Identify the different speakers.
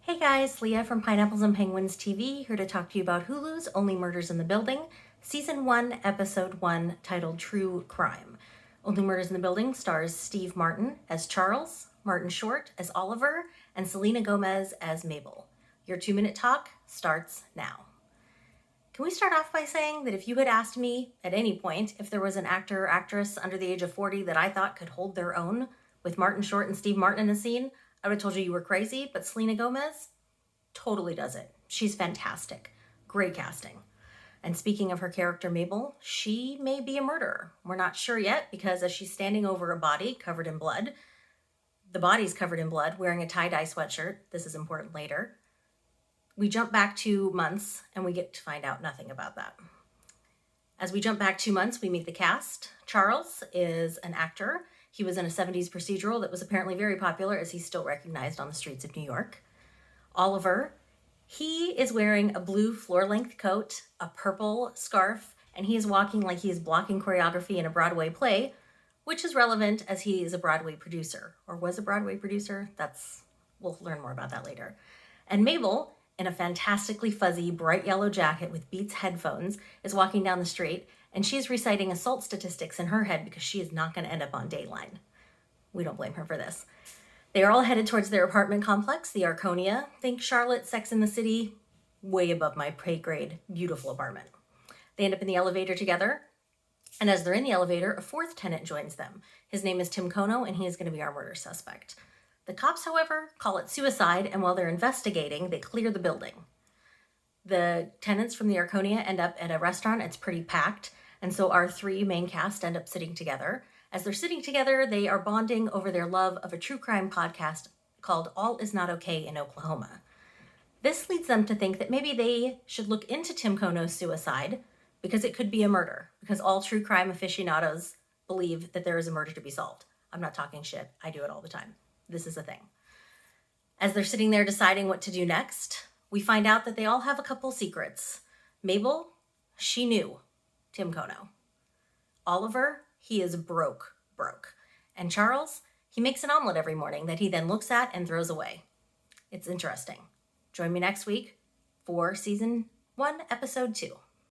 Speaker 1: Hey guys, Leah from Pineapples and Penguins TV, here to talk to you about Hulu's Only Murders in the Building, Season 1, Episode 1, titled True Crime. Only Murders in the Building stars Steve Martin as Charles, Martin Short as Oliver, and Selena Gomez as Mabel. Your 2-minute talk starts now. Can we start off by saying that if you had asked me at any point if there was an actor or actress under the age of 40 that I thought could hold their own with Martin Short and Steve Martin in a scene, I would have told you were crazy, but Selena Gomez totally does it. She's fantastic. Great casting. And speaking of her character Mabel, she may be a murderer. We're not sure yet because as she's standing over a body covered in blood, the body's covered in blood, wearing a tie-dye sweatshirt. This is important later. We jump back 2 months and we get to find out nothing about that. As we jump back 2 months, we meet the cast. Charles is an actor. He was in a 70s procedural that was apparently very popular as he's still recognized on the streets of New York. Oliver, he is wearing a blue floor-length coat, a purple scarf, and he is walking like he is blocking choreography in a Broadway play, which is relevant as he is a Broadway producer, or was a Broadway producer. We'll learn more about that later. And Mabel, in a fantastically fuzzy, bright yellow jacket with Beats headphones, is walking down the street, and she's reciting assault statistics in her head because she is not going to end up on Dateline. We don't blame her for this. They are all headed towards their apartment complex, the Arconia. Think Charlotte, Sex and the City, way above my pay grade, beautiful apartment. They end up in the elevator together, and as they're in the elevator, a fourth tenant joins them. His name is Tim Kono, and he is going to be our murder suspect. The cops, however, call it suicide, and while they're investigating, they clear the building. The tenants from the Arconia end up at a restaurant. It's pretty packed, and so our 3 main cast end up sitting together. As they're sitting together, they are bonding over their love of a true crime podcast called All Is Not Okay in Oklahoma. This leads them to think that maybe they should look into Tim Kono's suicide because it could be a murder, because all true crime aficionados believe that there is a murder to be solved. I'm not talking shit. I do it all the time. This is a thing. As they're sitting there deciding what to do next, we find out that they all have a couple secrets. Mabel, she knew Tim Kono. Oliver, he is broke. And Charles, he makes an omelet every morning that he then looks at and throws away. It's interesting. Join me next week for Season 1, Episode 2.